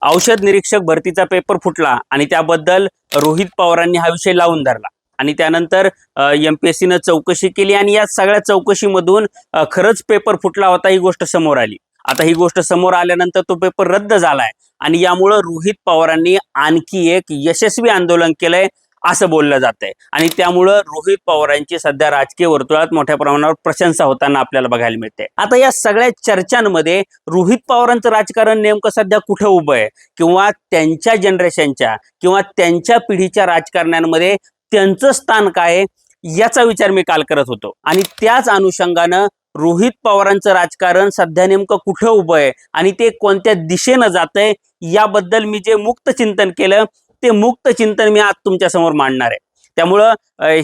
औषध निरीक्षक भरतीचा पेपर फुटला आणि त्याबद्दल रोहित पवारांनी हा विषय लावून धरला आणि त्यानंतर एमपीएससीनं चौकशी केली आणि या सगळ्या चौकशीमधून खरंच पेपर फुटला होता ही गोष्ट समोर आली। आता ही गोष्ट समोर आल्यानंतर तो पेपर रद्द झालाय आणि यामुळे रोहित पवारांनी आणखी एक यशस्वी आंदोलन केलंय असं बोललं जातंय आणि त्यामुळे रोहित पवारांची सध्या राजकीय वर्तुळात मोठ्या प्रमाणावर प्रशंसा होताना आपल्याला बघायला मिळते। आता या सगळ्या चर्चांमध्ये रोहित पवारांचं राजकारण नेमकं सध्या कुठे उभं आहे किंवा त्यांच्या जनरेशनच्या किंवा त्यांच्या पिढीच्या राजकारण्यांमध्ये त्यांचं स्थान काय आहे याचा विचार मी काल करत होतो आणि त्याच अनुषंगानं रोहित पवारांचं राजकारण सध्या नेमकं कुठं उभं आहे आणि ते कोणत्या दिशेनं जातंय याबद्दल मी जे मुक्त चिंतन केलं ते मुक्त चिंतन मी आज तुमच्या समोर मांडणार आहे। त्यामुळं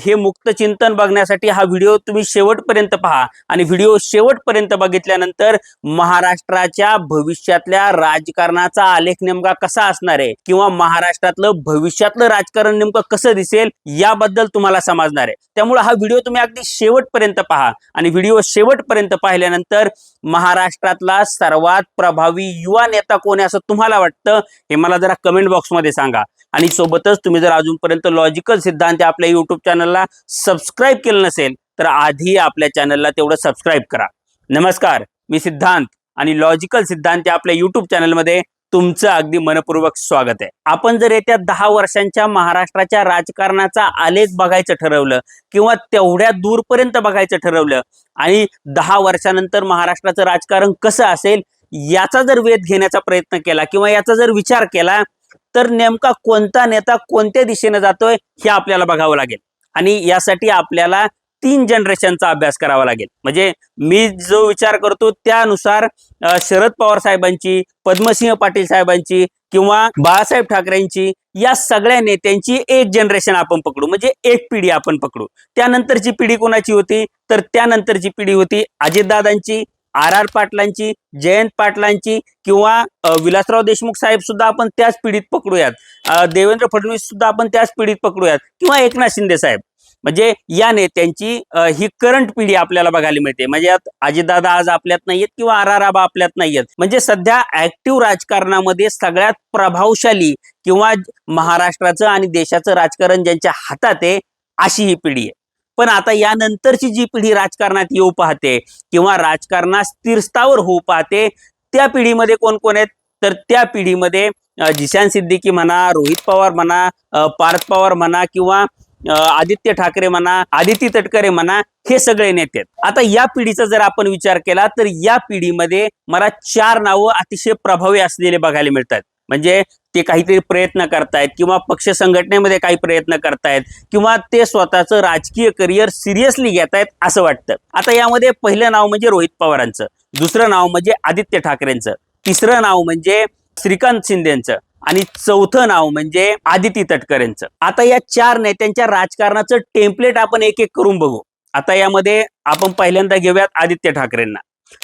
हे मुक्त चिंतन बघण्यासाठी हा व्हिडिओ तुम्ही शेवटपर्यंत पहा आणि व्हिडिओ शेवटपर्यंत बघितल्यानंतर महाराष्ट्राच्या भविष्यातल्या राजकारणाचा आलेख नेमका कसा असणार आहे किंवा महाराष्ट्रातलं भविष्यातलं राजकारण नेमकं कसं दिसेल याबद्दल तुम्हाला समजणार आहे। त्यामुळे हा व्हिडिओ तुम्ही अगदी शेवटपर्यंत पहा आणि व्हिडिओ शेवटपर्यंत पाहिल्यानंतर महाराष्ट्रातला सर्वात प्रभावी युवा नेता कोण आहे असं तुम्हाला वाटतं हे मला जरा कमेंट बॉक्समध्ये सांगा आणि सोबतच तुम्ही जर अजूनपर्यंत लॉजिकल सिद्धांत आपल्या YouTube चॅनलला सबस्क्राईब केलं नसेल तर आधी आपल्या चॅनलला तेवढं सबस्क्राईब करा। नमस्कार, मी सिद्धांत आणि लॉजिकल सिद्धांत आपल्या YouTube चॅनलमध्ये तुमचं अगदी मनपूर्वक स्वागत आहे। आपण जर येत्या 10 वर्षांच्या महाराष्ट्राच्या राजकारणाचा आलेख बघायचं ठरवलं किंवा तेवढ्या दूरपर्यंत बघायचं ठरवलं आणि 10 वर्षानंतर महाराष्ट्राचं राजकारण कसं असेल याचा जर वेध घेण्याचा प्रयत्न केला किंवा याचा जर विचार केला तर नेमका कोणता नेता कोणत्या दिशेने जातोय हे आपल्याला बघावं लागेल आणि यासाठी आपल्याला 3 जनरेशनचा अभ्यास करावा लागेल। म्हणजे मी जो विचार करतो त्यानुसार शरद पवार साहेबांची, पद्मसिंह पाटील साहेबांची किंवा बाळासाहेब ठाकरेंची या सगळ्या नेत्यांची एक जनरेशन आपण पकडू, म्हणजे एक पिढी आपण पकडू। त्यानंतरची पिढी कोणाची होती तर त्यानंतरची पिढी होती अजितदादांची, आर पाटलांची, जयंत पाटलांची किंवा विलासराव देशमुख साहेब सुद्धा आपण त्याच पिढीत पकडूयात, देवेंद्र फडणवीस सुद्धा आपण त्याच पिढीत पकडूयात किंवा एकनाथ शिंदे साहेब। म्हणजे या नेत्यांची ही करंट पिढी आपल्याला बघायला मिळते। म्हणजे यात अजितदादा आज आपल्यात नाहीयेत किंवा आर आपल्यात नाहीयेत। म्हणजे सध्या ऍक्टिव्ह राजकारणामध्ये सगळ्यात प्रभावशाली किंवा महाराष्ट्राचं आणि देशाचं राजकारण ज्यांच्या हातात आहे अशी ही पिढी आहे। पण आता यानंतरची जी पिढी राजकारणात येऊ पाहते किंवा राजकारणात स्थिरस्थावर होऊ पाहते त्या पिढीमध्ये कोण कोण आहेत तर त्या पिढीमध्ये जिशान सिद्दीकी म्हणा, रोहित पवार म्हणा, पार्थ पवार म्हणा किंवा आदित्य ठाकरे म्हणा, आदिती तटकरे म्हणा, हे सगळे नेते आहेत। आता या पिढीचा जर आपण विचार केला तर या पिढीमध्ये मला 4 नावं अतिशय प्रभावी असलेले बघायला मिळतात। म्हणजे ते काहीतरी प्रयत्न करतायत किंवा पक्ष संघटनेमध्ये काही प्रयत्न करतायत किंवा ते स्वतःचं राजकीय करिअर सिरियसली घेतायत असं वाटतं। आता यामध्ये पहिलं नाव म्हणजे रोहित पवारांचं, दुसरं नाव म्हणजे आदित्य ठाकरेंचं, तिसरं नाव म्हणजे श्रीकांत शिंदेचं आणि चौथं नाव म्हणजे आदिती तटकरेंचं। आता या 4 नेत्यांच्या राजकारणाचं टेम्पलेट आपण एक एक करून बघू। आता यामध्ये आपण पहिल्यांदा घेऊयात आदित्य ठाकरेंना।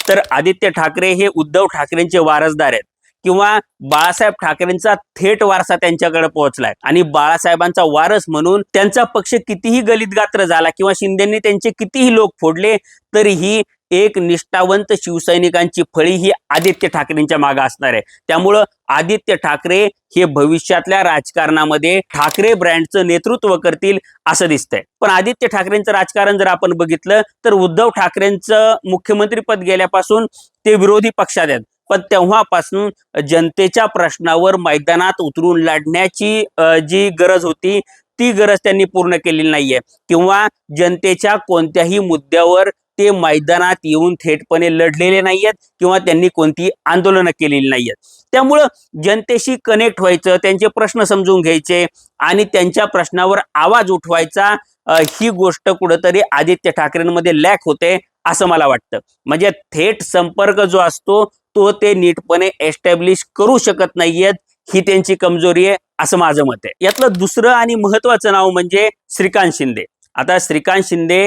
तर आदित्य ठाकरे हे उद्धव ठाकरेंचे वारसदार आहेत किंवा बाळासाहेब ठाकरेंचा थेट वारसा त्यांच्याकडे पोहोचलाय आणि बाळासाहेबांचा वारस म्हणून त्यांचा पक्ष कितीही गलितगात्र झाला किंवा शिंदेंनी त्यांचे कितीही लोक फोडले तरीही एक निष्ठावंत शिवसैनिकांची फळी ही आदित्य ठाकरेंच्या मागे असणार आहे। त्यामुळं आदित्य ठाकरे हे भविष्यातल्या राजकारणामध्ये ठाकरे ब्रँडचं नेतृत्व करतील असं दिसतंय। पण आदित्य ठाकरेंचं राजकारण जर आपण बघितलं तर उद्धव ठाकरेंचं मुख्यमंत्रीपद गेल्यापासून ते विरोधी पक्षात आहेत, पण तेव्हापासून जनतेच्या प्रश्नावर मैदानात उतरून लढण्याची जी गरज होती ती गरज त्यांनी पूर्ण केलेली नाहीये किंवा जनतेच्या कोणत्याही मुद्द्यावर ते मैदानात येऊन थेटपणे लढलेले नाहीयेत किंवा त्यांनी कोणती आंदोलनं केलेली नाहीयेत। त्यामुळं जनतेशी कनेक्ट व्हायचं, त्यांचे प्रश्न समजून घ्यायचे आणि त्यांच्या प्रश्नावर आवाज उठवायचा ही गोष्ट कुठेतरी आदित्य ठाकरेंमध्ये लॅक होते असं मला वाटतं। म्हणजे थेट संपर्क जो असतो तो ते नीटपणे एस्टॅब्लिश करू शकत नाहीयेत, ही त्यांची कमजोरी आहे असं माझं मत आहे। यातलं दुसरं आणि महत्वाचं नाव म्हणजे श्रीकांत शिंदे। आता श्रीकांत शिंदे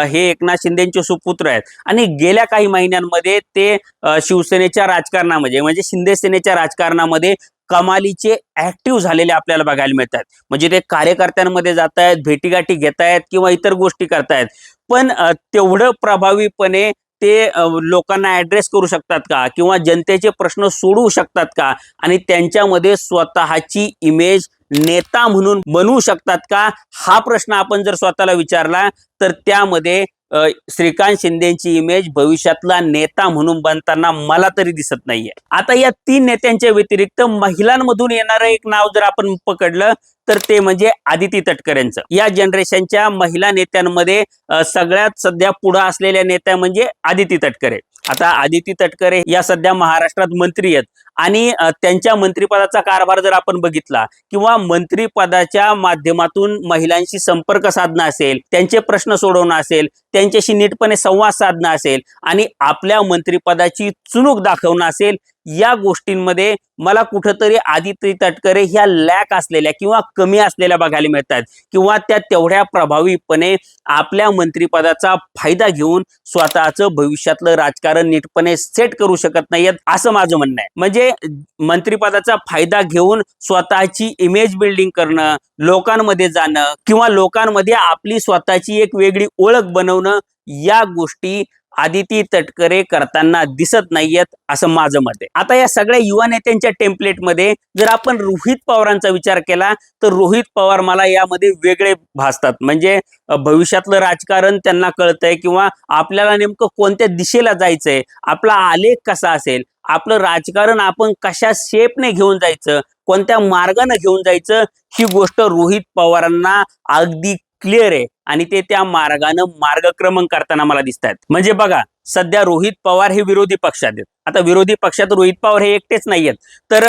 हे एकनाथ शिंदेचे सुपुत्र आहेत आणि गेल्या काही महिन्यांमध्ये ते शिवसेनेच्या राजकारणामध्ये म्हणजे शिंदे सेनेच्या राजकारणामध्ये कमालीचे ऍक्टिव्ह झालेले आपल्याला बघायला मिळतात। म्हणजे ते कार्यकर्त्यांमध्ये जात आहेत, भेटीगाठी घेत आहेत किंवा इतर गोष्टी करतायत, पण तेवढं प्रभावीपणे ते लोकांना ॲड्रेस करू शकतात का, किंवा जनतेचे प्रश्न सोडवू शकतात का, आणि त्यांच्यामध्ये स्वतःची इमेज नेता म्हणून बनवू शकतात का, हा प्रश्न आपण जर स्वतःला विचारला तर त्यामध्ये श्रीकांत शिंदेची इमेज भविष्यातला नेता म्हणून बनताना मला तरी दिसत नाहीये. आता या 3 नेत्यांच्या व्यतिरिक्त महिलांमधून येणारं एक नाव जर आपण पकडलं तर ते म्हणजे आदिती तटकरेंचं. या जनरेशनच्या महिला नेत्यांमध्ये सगळ्यात सध्या पुढे असलेल्या नेत्या म्हणजे आदिती तटकरे. आता आदिती तटकरे या सध्या महाराष्ट्रात मंत्री आहेत, आणि त्यांच्या मंत्रिपदाचा कारभार जर आपण बघितला, किंवा मंत्रिपदाच्या माध्यमातून महिलांशी संपर्क साधणं असेल, त्यांचे प्रश्न सोडवणं असेल, त्यांच्याशी नीटपणे संवाद साधणं असेल, आणि आपल्या मंत्रिपदाची चुणूक दाखवणं असेल, या गोष्टींमध्ये मला कुठंतरी आदिती तटकरे ह्या लॅक असलेल्या किंवा कमी असलेल्या बघायला मिळतात, किंवा त्या तेवढ्या प्रभावीपणे आपल्या मंत्रिपदाचा फायदा घेऊन स्वतःचं भविष्यातलं राजकारण नीटपणे सेट करू शकत नाहीयेत, असं माझं म्हणणं आहे. म्हणजे मंत्रिपदाचा फायदा घेऊन स्वतःची इमेज बिल्डिंग करणं, लोकांमध्ये जाणं, किंवा लोकांमध्ये आपली स्वतःची एक वेगळी ओळख बनवणं, या गोष्टी आदिती तटकरे करताना दिसत नाहीयेत, असं माझं मत आहे. आता या सगळ्या युवा नेत्यांच्या टेम्पलेटमध्ये जर आपण रोहित पवारांचा विचार केला तर रोहित पवार मला यामध्ये वेगळे भासतात. म्हणजे भविष्यातलं राजकारण त्यांना कळतंय, किंवा आपल्याला नेमकं कोणत्या दिशेला जायचंय, आपला आलेख कसा असेल, आपलं राजकारण आपण कशा शेपने घेऊन जायचं, कोणत्या मार्गाने घेऊन जायचं, ही गोष्ट रोहित पवारांना अगदी क्लिअर आहे, आणि ते त्या मार्गाने मार्गक्रमण करताना मला दिसत आहेत. म्हणजे बघा, सध्या रोहित पवार हे विरोधी पक्षात आहेत. आता विरोधी पक्षात रोहित पवार हे एकटेच नाहीयेत, तर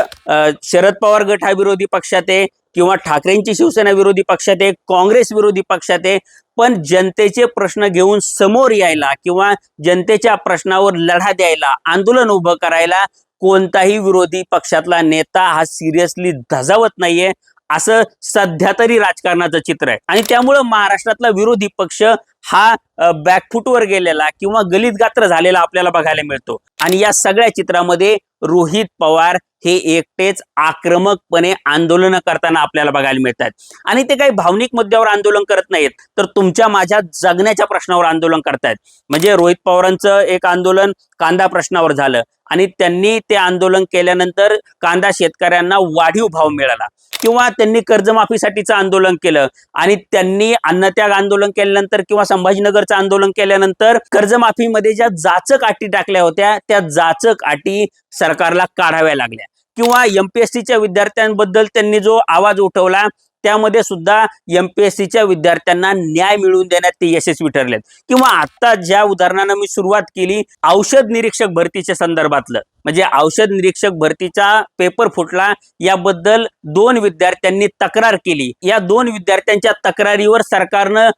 शरद पवार गट हा विरोधी पक्षात आहे, किंवा ठाकरेंची शिवसेना विरोधी पक्षात आहे, काँग्रेस विरोधी पक्षात आहे. पण जनतेचे प्रश्न घेऊन समोर यायला, किंवा जनतेच्या प्रश्नावर लढा द्यायला, आंदोलन उभं करायला कोणताही विरोधी पक्षातला नेता हा सिरियसली धजावत नाहीये, असं सध्या तरी राजकारणाचं चित्र आहे. आणि त्यामुळं महाराष्ट्रातला विरोधी पक्ष हा बॅकफुटवर गेलेला किंवा गलित गात्र झालेला आपल्याला बघायला मिळतो. आणि या सगळ्या चित्रामध्ये रोहित पवार हे एकटेच आक्रमकपणे आंदोलन करताना आपल्याला बघायला मिळतात. आणि ते काही भावनिक मुद्द्यावर आंदोलन करत नाहीत, तर तुमच्या माझ्या जगण्याच्या प्रश्नावर आंदोलन करतायत. म्हणजे रोहित पवारांचं एक आंदोलन कांदा प्रश्नावर झालं, आणि त्यांनी ते आंदोलन केल्यानंतर कांदा शेतकऱ्यांना वाढीव भाव मिळाला, किंवा त्यांनी कर्जमाफीसाठीचं आंदोलन केलं, आणि त्यांनी अन्नत्याग आंदोलन केल्यानंतर, किंवा संभाजीनगरचं आंदोलन केल्यानंतर कर्जमाफीमध्ये ज्या जाचक अटी टाकल्या होत्या त्या जाचक अटी सरकारला काढाव्या लागल्या, किंवा एमपीएससीच्या विद्यार्थ्यांबद्दल त्यांनी जो आवाज उठवला त्यामध्ये सुद्धा एमपीएससीच्या विद्यार्थ्यांना न्याय मिळवून देण्यात ते यशस्वी ठरलेत. किंवा आता ज्या उदाहरणानं मी सुरुवात केली औषध निरीक्षक भरतीच्या संदर्भातलं, म्हणजे औषध निरीक्षक भरतीचा पेपर फुटला याबद्दल 2 विद्यार्थ्यांनी तक्रार केली. या 2 विद्यार्थ्यांच्या तक्रारीवर सरकारनं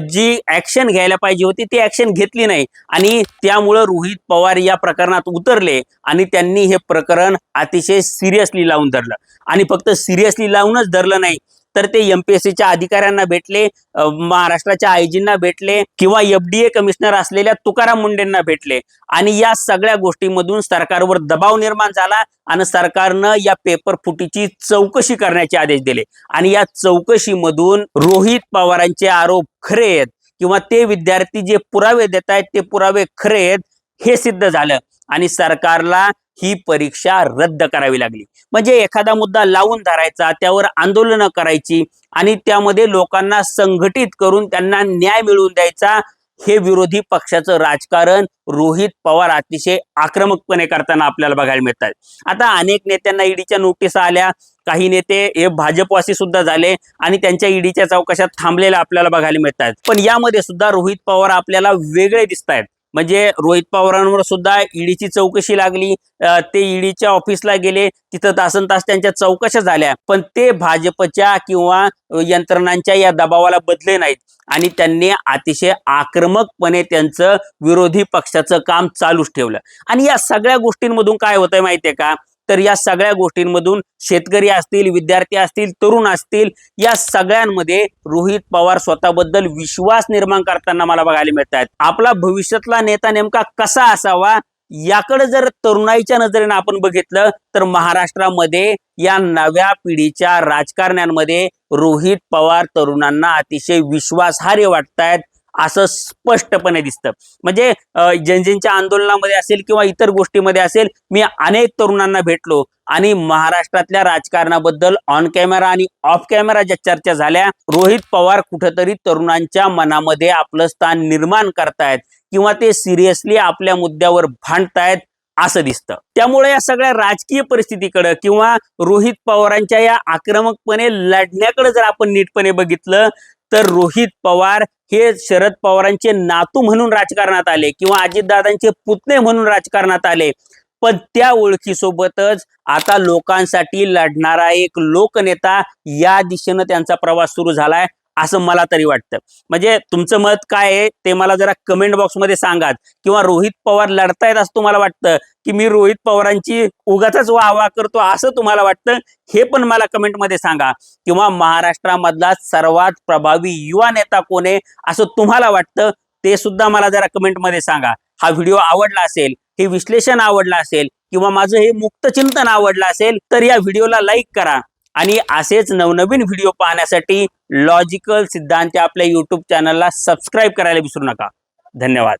जी ऍक्शन घ्यायला पाहिजे होती ती ऍक्शन घेतली नाही, आणि त्यामुळं रोहित पवार या प्रकरणात उतरले, आणि त्यांनी हे प्रकरण अतिशय सिरियसली लावून धरलं. आणि फक्त सिरियसली लावूनच धरलं नाही, तर ते एमपीएससीच्या अधिकाऱ्यांना भेटले, महाराष्ट्राच्या आयजींना भेटले, किंवा एफडीए कमिशनर असलेल्या तुकाराम मुंडेंना भेटले, आणि या सगळ्या गोष्टींमधून सरकारवर दबाव निर्माण झाला, आणि सरकारनं या पेपर फुटीची चौकशी करण्याचे आदेश दिले. आणि या चौकशीमधून रोहित पवारांचे आरोप खरे आहेत, किंवा ते विद्यार्थी जे पुरावे देत आहेत ते पुरावे खरे आहेत हे सिद्ध झालं, आणि सरकारला ही परीक्षा रद्द करावी लागली. म्हणजे एखादा मुद्दा लावून धरायचा, त्यावर आंदोलनं करायची, आणि त्यामध्ये लोकांना संघटित करून त्यांना न्याय मिळवून द्यायचा, हे विरोधी पक्षाचं राजकारण रोहित पवार अतिशय आक्रमकपणे करताना आपल्याला बघायला मिळतात. आता अनेक नेत्यांना ईडीच्या नोटीस आल्या, काही नेते हे भाजपवासी सुद्धा झाले, आणि त्यांच्या ईडीच्या चौकशात थांबलेल्या आपल्याला बघायला मिळतात. पण यामध्ये सुद्धा रोहित पवार आपल्याला वेगळे दिसत आहेत. म्हणजे रोहित पवारांवर सुद्धा ईडीची चौकशी लागली, ते ईडीच्या ऑफिसला गेले, तिथं तासनतास त्यांच्या चौकशा झाल्या, पण ते भाजपच्या किंवा यंत्रणांच्या या दबावाला बदले नाहीत, आणि त्यांनी अतिशय आक्रमकपणे त्यांचं विरोधी पक्षाचं काम चालूच ठेवलं. आणि या सगळ्या गोष्टींमधून काय होतंय माहितीये का, तर या सगळ्या गोष्टींमधून शेतकरी असतील, विद्यार्थी असतील, तरुण असतील, या सगळ्यांमध्ये रोहित पवार स्वतःबद्दल विश्वास निर्माण करताना मला बघायला मिळतात. आपला भविष्यातला नेता नेमका कसा असावा याकडे जर तरुणाईच्या नजरेने आपण बघितलं तर महाराष्ट्रामध्ये या नव्या पिढीच्या राजकारण्यांमध्ये रोहित पवार तरुणांना अतिशय विश्वासार्ह वाटतायत, असं स्पष्टपणे दिसतं. म्हणजे जनजींच्या आंदोलनामध्ये असेल किंवा इतर गोष्टीमध्ये असेल, मी अनेक तरुणांना भेटलो आणि महाराष्ट्रातल्या राजकारणाबद्दल ऑन कॅमेरा आणि ऑफ कॅमेरा ज्या चर्चा झाल्या, रोहित पवार कुठेतरी तरुणांच्या मनामध्ये आपलं स्थान निर्माण करतायत किंवा ते सिरियसली आपल्या मुद्द्यावर भांडतायत असं दिसतं. त्यामुळे या सगळ्या राजकीय परिस्थितीकडे किंवा रोहित पवारांच्या या आक्रमकपणे लढण्याकडे जर आपण नीटपणे बघितलं तर रोहित पवार हे शरद पवारांचे नातू म्हणून राजकारणात आले किंवा अजितदादांचे पुतणे म्हणून राजकारणात आले, पण त्या ओळखीसोबतच आता लोकांसाठी लढणारा एक लोकनेता या दिशेनं त्यांचा प्रवास सुरू झालाय असं मला तरी वाटतं. म्हणजे तुमचं मत काय आहे ते मला जरा कमेंट बॉक्समध्ये सांगा. किंवा रोहित पवार लढतायत असं तुम्हाला वाटतं की मी रोहित पवारांची उगाचच वाहवा करतो असं तुम्हाला वाटतं, हे पण मला कमेंटमध्ये सांगा. किंवा महाराष्ट्रामधला सर्वात प्रभावी युवा नेता कोण आहे असं तुम्हाला वाटतं ते सुद्धा मला जरा कमेंटमध्ये सांगा. हा व्हिडिओ आवडला असेल, हे विश्लेषण आवडलं असेल किंवा माझं हे मुक्त चिंतन आवडलं असेल तर या व्हिडिओला लाईक करा आणि असेच नवनवीन व्हिडिओ पाहण्यासाठी लॉजिकल सिद्धांत आपल्या यूट्यूब चॅनलला सबस्क्राईब करायला विसरू नका. धन्यवाद.